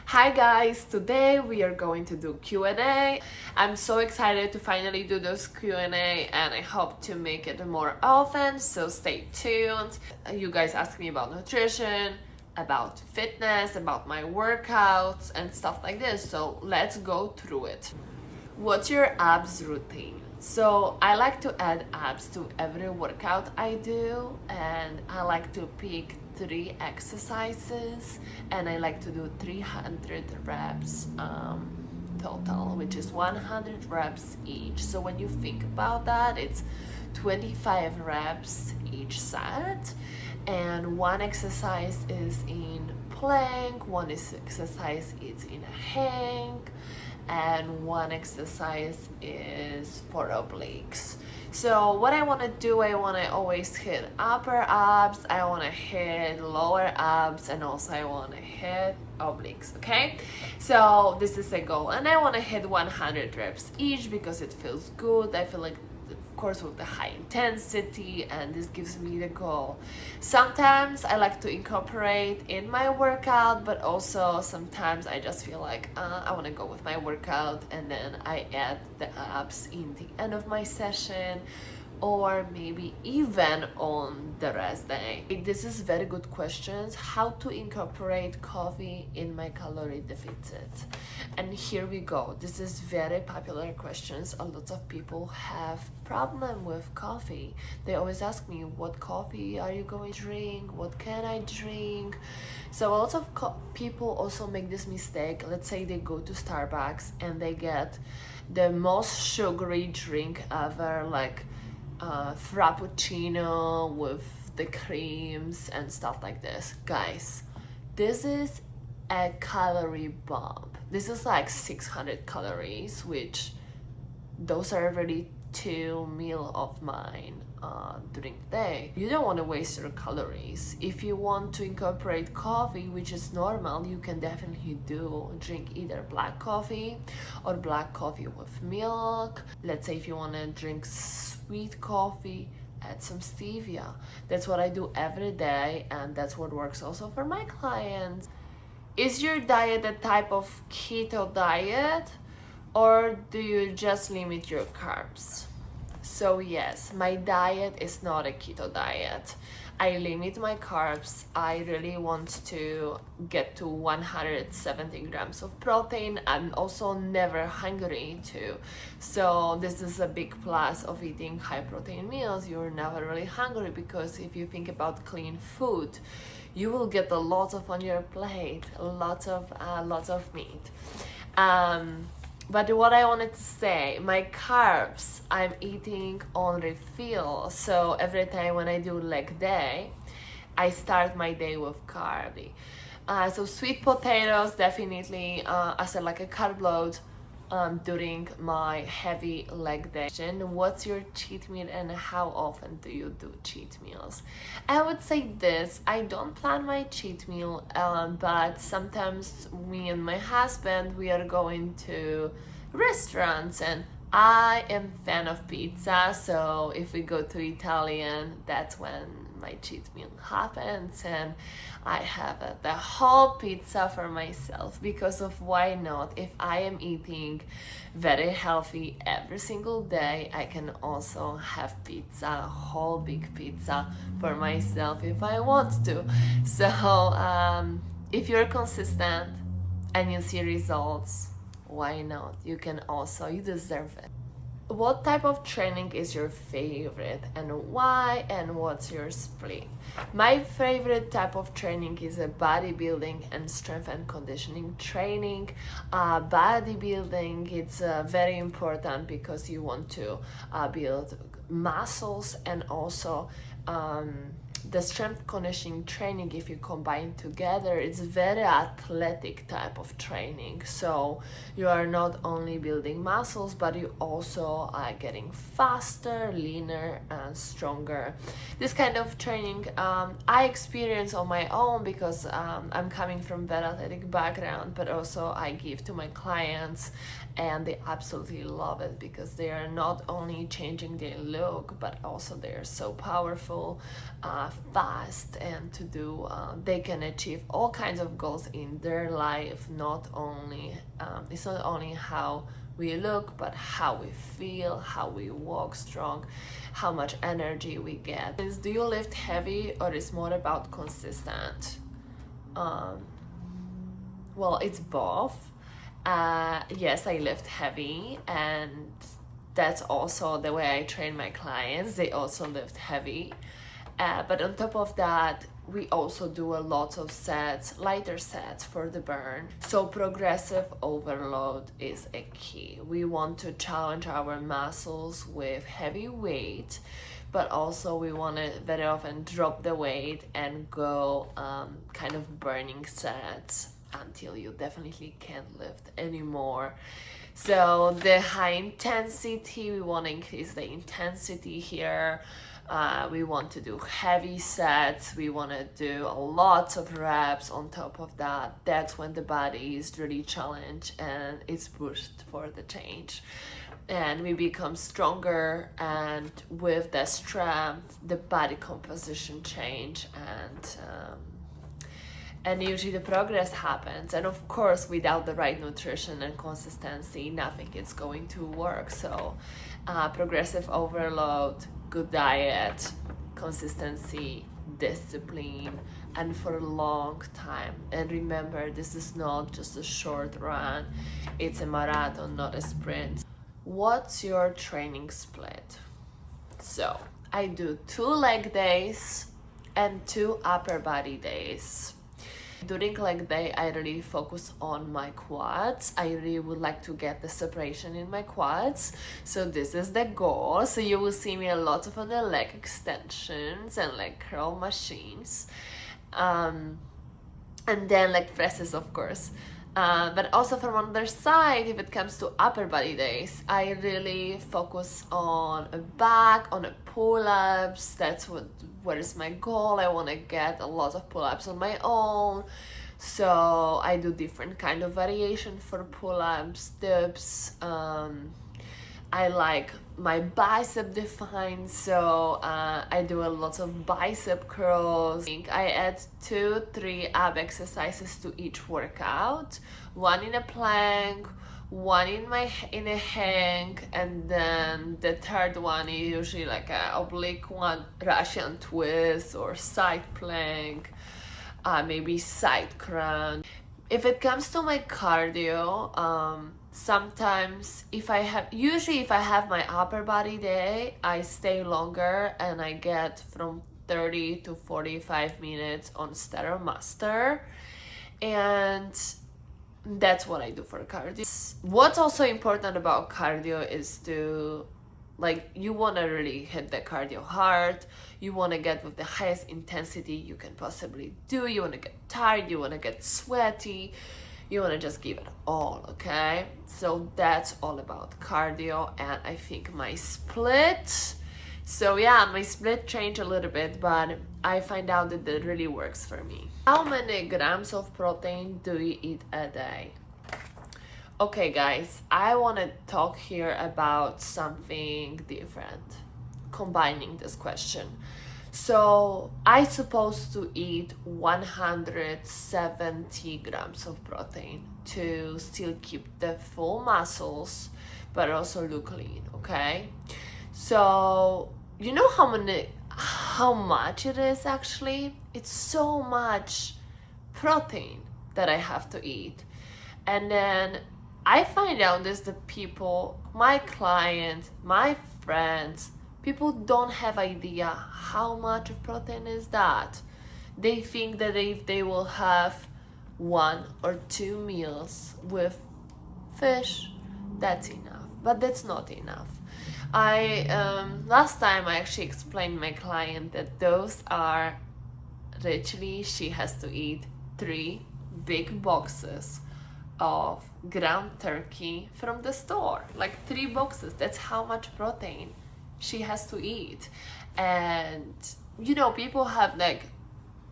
Hi guys, today we are going to do Q&A. I'm so excited to finally do this Q&A and I hope to make it more often, so stay tuned. You guys ask me about nutrition, about fitness, about my workouts and stuff like this, so let's go through it. What's your abs routine? So I like to add abs to every workout I do, and I like to pick 3 exercises, and I like to do 300 reps total, which is 100 reps each. So when you think about that, it's 25 reps each set, and one exercise is in plank, one exercise is in hang, and one exercise is for obliques. So what I want to do, I want to always hit upper abs, I want to hit lower abs, and also I want to hit obliques, okay? So this is a goal, and I want to hit 100 reps each because it feels good. I feel like, of course, with the high intensity, and this gives me the goal. Sometimes I like to incorporate in my workout, but also sometimes I just feel like I want to go with my workout and then I add the abs in the end of my session, or maybe even on the rest day. This is very good questions, how to incorporate coffee in my calorie deficit. And here we go. This is very popular questions. A lot of people have problem with coffee. They always ask me, what coffee are you going to drink? What can I drink? So a lot of people also make this mistake. Let's say they go to Starbucks and they get the most sugary drink ever, like frappuccino with the creams and stuff like this. Guys, this is a calorie bomb. This is like 600 calories, which those are already 2 meals of mine during the day. You don't want to waste your calories. If you want to incorporate coffee, which is normal, you can definitely drink either black coffee or black coffee with milk. Let's say if you want to drink sweet coffee, add some stevia. That's what I do every day, and that's what works also for my clients. Is your diet a type of keto diet, or do you just limit your carbs? So yes, my diet is not a keto diet. I limit my carbs. I really want to get to 170 grams of protein. I'm also never hungry too. So this is a big plus of eating high protein meals. You're never really hungry, because if you think about clean food, you will get a lot of on your plate, lots of meat. But what I wanted to say, my carbs, I'm eating on refill. So every time when I do leg day, I start my day with carby. So sweet potatoes, definitely as a carb load during my heavy leg day. What's your cheat meal and how often do you do cheat meals? I would say this, I don't plan my cheat meal, but sometimes me and my husband, we are going to restaurants, and I am fan of pizza, so if we go to Italian, that's when my cheat meal happens, and I have the whole pizza for myself, because of why not? If I am eating very healthy every single day, I can also have pizza, a whole big pizza for myself if I want to. So if you're consistent and you see results, why not? You deserve it. What type of training is your favorite, and why, and what's your split? My favorite type of training is a bodybuilding and strength and conditioning training. Bodybuilding, it's very important because you want to build muscles, and also the strength conditioning training, if you combine together, it's very athletic type of training. So you are not only building muscles, but you also are getting faster, leaner, and stronger. This kind of training I experience on my own, because I'm coming from very athletic background, but also I give to my clients, and they absolutely love it, because they are not only changing their look, but also they are so powerful, fast and to do, they can achieve all kinds of goals in their life. Not only it's not only how we look, but how we feel, how we walk strong, how much energy we get. Do you lift heavy, or is more about consistent? Well, it's both. Yes, I lift heavy, and that's also the way I train my clients. They also lift heavy. But on top of that, we also do a lot of sets, lighter sets for the burn. So progressive overload is a key. We want to challenge our muscles with heavy weight, but also we want to very often drop the weight and go kind of burning sets until you definitely can't lift anymore. So the high intensity, we want to increase the intensity here. We want to do heavy sets. We want to do lots of reps on top of that. That's when the body is really challenged and it's pushed for the change. And we become stronger, and with the strength, the body composition change, and usually the progress happens. And of course, without the right nutrition and consistency, nothing is going to work. So progressive overload, good diet, consistency, discipline, and for a long time. And remember, this is not just a short run, it's a marathon, not a sprint. What's your training split? So I do 2 leg days and 2 upper body days. During leg day, I really focus on my quads. I really would like to get the separation in my quads. So this is the goal. So you will see me a lot of on the leg extensions and leg curl machines. And then leg presses, of course. But also from other side, if it comes to upper body days, I really focus on a back, on a pull-ups. That's what is my goal. I want to get a lot of pull-ups on my own. So I do different kind of variation for pull-ups, dips. I like my bicep defined, so I do a lot of bicep curls. I add 2-3 ab exercises to each workout, 1 in a plank, 1 in a hang, and then the third one is usually like a oblique one, Russian twist or side plank, maybe side crunch. If it comes to my cardio, sometimes if I have my upper body day, I stay longer and I get from 30 to 45 minutes on Stairmaster, and that's what I do for cardio. What's also important about cardio is to, like, you want to really hit the cardio hard. You want to get with the highest intensity you can possibly do. You want to get tired, you want to get sweaty, you want to just give it all, okay? So that's all about cardio. And I think my split, so yeah, my split changed a little bit, but I find out that it really works for me. How many grams of protein do you eat a day? Okay guys, I want to talk here about something different, combining this question. So I'm supposed to eat 170 grams of protein to still keep the full muscles, but also look lean, okay? So you know how much it is actually? It's so much protein that I have to eat. And then I find out this, the people, my clients, my friends, people don't have idea how much of protein is that. They think that if they will have 1 or 2 meals with fish, that's enough. But that's not enough. Last time I actually explained my client that those are literally, she has to eat 3 big boxes of ground turkey from the store, like 3 boxes. That's how much protein she has to eat. And you know, people have like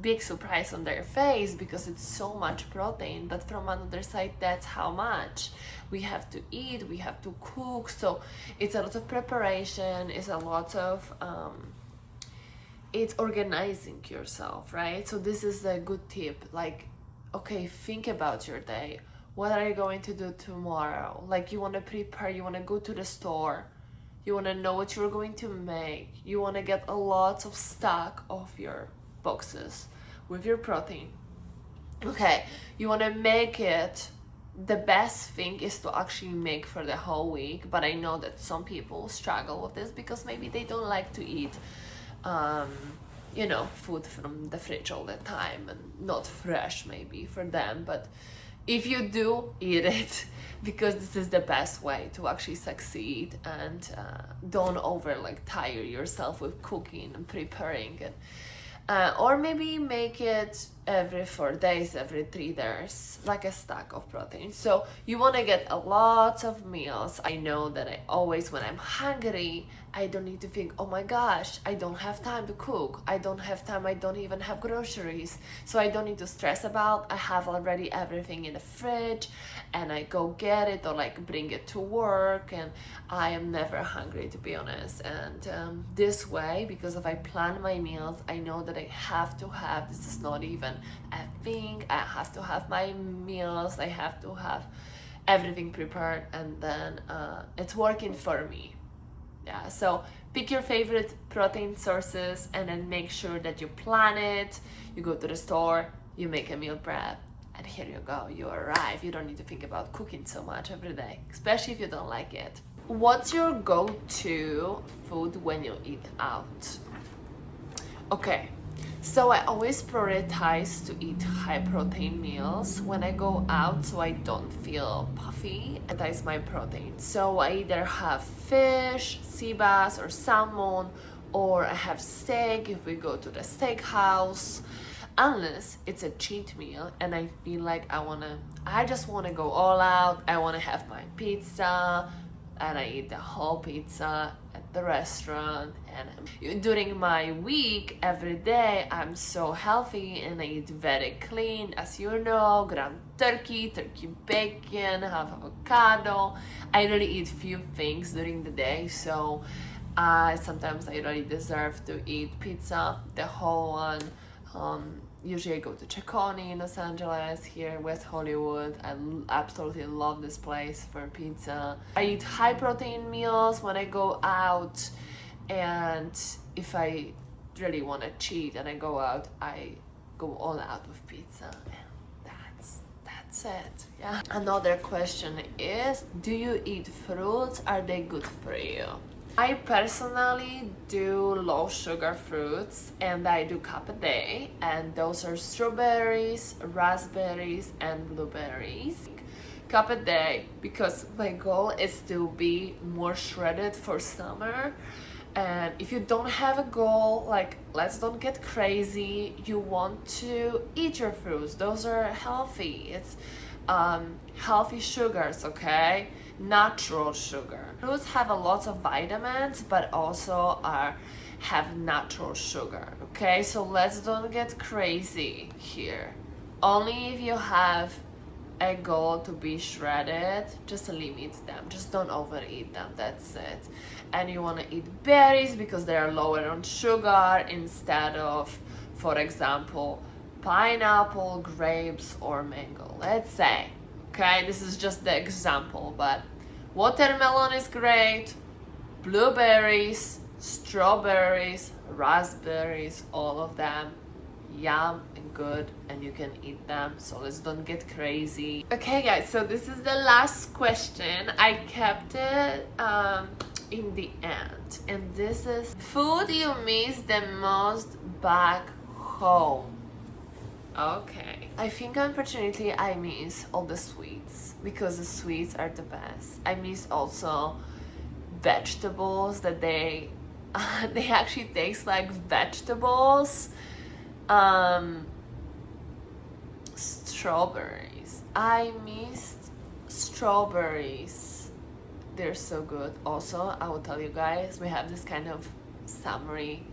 big surprise on their face because it's so much protein, but from another side, that's how much we have to eat, we have to cook. So it's a lot of preparation, it's a lot of it's organizing yourself, right? So this is a good tip. Like, okay, think about your day. What are you going to do tomorrow? Like, you want to prepare, you want to go to the store, you want to know what you're going to make, you want to get a lot of stock of your boxes with your protein. Okay, you want to make it. The best thing is to actually make for the whole week, but I know that some people struggle with this because maybe they don't like to eat food from the fridge all the time and not fresh maybe for them. But if you do, eat it, because this is the best way to actually succeed, and don't tire yourself with cooking and preparing it. Or maybe make it every 4 days, every 3 days, like a stack of protein. So you want to get a lot of meals. I know that I always, when I'm hungry, I don't need to think, oh my gosh, I don't have time to cook. I don't have time. I don't even have groceries. So I don't need to stress about. I have already everything in the fridge, and I go get it or bring it to work, and I am never hungry, to be honest. And this way, because if I plan my meals, I know that I have to have, this is not even a thing, I have to have my meals, I have to have everything prepared, and then it's working for me. Yeah, so pick your favorite protein sources and then make sure that you plan it. You go to the store, you make a meal prep, and here you go, you arrive. You don't need to think about cooking so much every day, especially if you don't like it. What's your go-to food when you eat out? Okay, so I always prioritize to eat high protein meals when I go out, so I don't feel puffy. And that is my protein. So I either have fish, sea bass, or salmon, or I have steak if we go to the steakhouse. Unless it's a cheat meal and I feel like I just wanna go all out. I wanna have my pizza, and I eat the whole pizza at the restaurant. And during my week, every day, I'm so healthy and I eat very clean, as you know, ground turkey bacon, have avocado. I really eat few things during the day, so sometimes I really deserve to eat pizza, the whole one. Usually I go to Cecconi in Los Angeles, here in West Hollywood. I absolutely love this place for pizza. I eat high protein meals when I go out, and if I really want to cheat and I go out, I go all out with pizza. And that's it. Yeah. Another question is, do you eat fruits? Are they good for you? I personally do low sugar fruits, and I do cup a day, and those are strawberries, raspberries, and blueberries. Cup a day because my goal is to be more shredded for summer. And if you don't have a goal, let's don't get crazy. You want to eat your fruits. Those are healthy. It's healthy sugars, okay? Natural sugar. Fruits have a lot of vitamins, but also have natural sugar, okay? So let's don't get crazy here. Only if you have a goal to be shredded, just limit them. Just don't overeat them, that's it. And you want to eat berries because they are lower on sugar instead of, for example, pineapple, grapes, or mango, let's say. Okay, this is just the example, but watermelon is great, blueberries, strawberries, raspberries, all of them, yum and good, and you can eat them, so let's don't get crazy. Okay guys, so this is the last question. I kept it in the end, and this is food you miss the most back home. Okay, I think unfortunately I miss all the sweets, because the sweets are the best. I miss also vegetables that they actually taste like vegetables. Strawberries. I missed strawberries. They're so good. Also, I will tell you guys, we have this kind of summery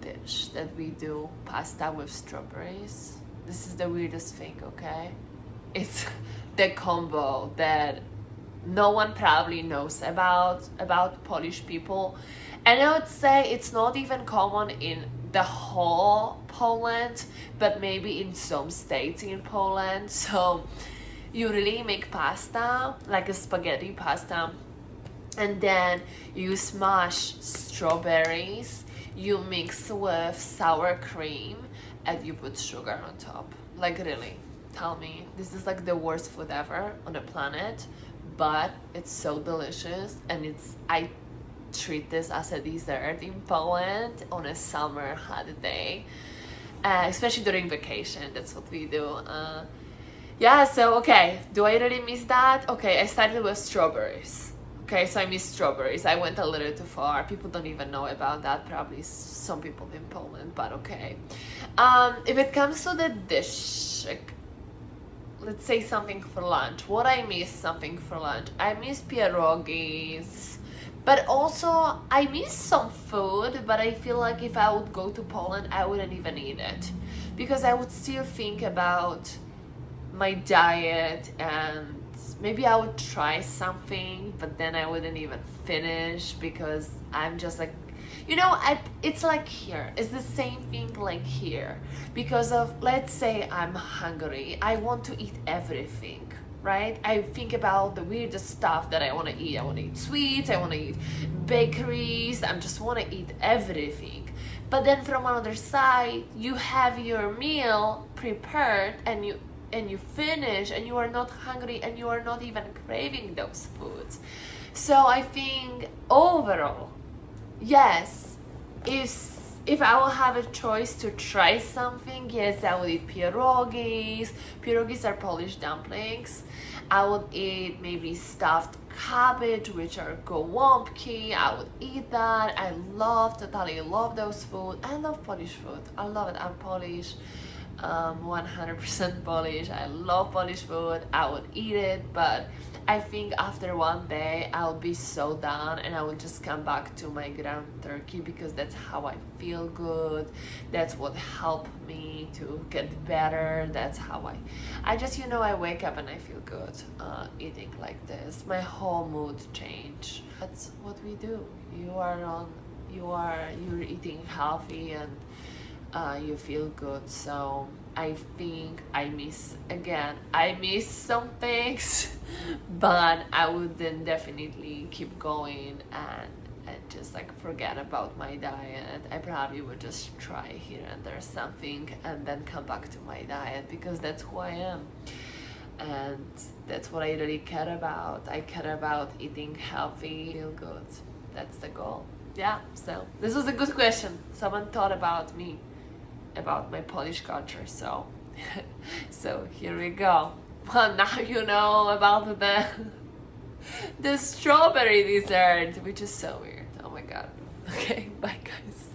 dish that we do, pasta with strawberries. This is the weirdest thing, okay? It's the combo that no one probably knows about Polish people. And I would say it's not even common in the whole Poland, but maybe in some states in Poland. So you really make pasta, like a spaghetti pasta, and then you smash strawberries, you mix with sour cream, and you put sugar on top. Like, really, tell me, this is like the worst food ever on the planet, but it's so delicious, and I treat this as a dessert in Poland on a summer holiday, especially during vacation. That's what we do. Yeah, so okay, do I really miss that? Okay, I started with strawberries. Okay, so I miss strawberries. I went a little too far. People don't even know about that. Probably some people in Poland, but okay. If it comes to the dish, like, let's say something for lunch. What I miss something for lunch? I miss pierogies, but also I miss some food. But I feel like if I would go to Poland, I wouldn't even eat it, because I would still think about my diet, and maybe I would try something, but then I wouldn't even finish because I'm just like, it's like here. It's the same thing like here. Because of, let's say I'm hungry, I want to eat everything, right? I think about the weirdest stuff that I want to eat. I want to eat sweets, I want to eat bakeries, I just want to eat everything. But then from another side, you have your meal prepared, and you finish, and you are not hungry, and you are not even craving those foods. So I think overall, yes, if I will have a choice to try something, yes, I would eat pierogies. Pierogies are Polish dumplings. I would eat maybe stuffed cabbage, which are gołąbki. I would eat that. I totally love those food. I love Polish food. I love it. I'm Polish. 100% Polish. I love Polish food. I would eat it, but I think after one day I'll be so done, and I will just come back to my ground turkey, because that's how I feel good. That's what helped me to get better. That's how I just, I wake up and I feel good eating like this. My whole mood change. That's what we do. You're eating healthy, and you feel good. So I think I miss some things, but I would then definitely keep going and just like forget about my diet. I probably would just try here and there something, and then come back to my diet, because that's who I am, and that's what I really care about. I care about eating healthy, feel good. That's the goal. Yeah, so this was a good question. Someone thought about me, about my Polish culture, so here we go. Well, now you know about the strawberry dessert, which is so weird. Oh my god. Okay, bye guys.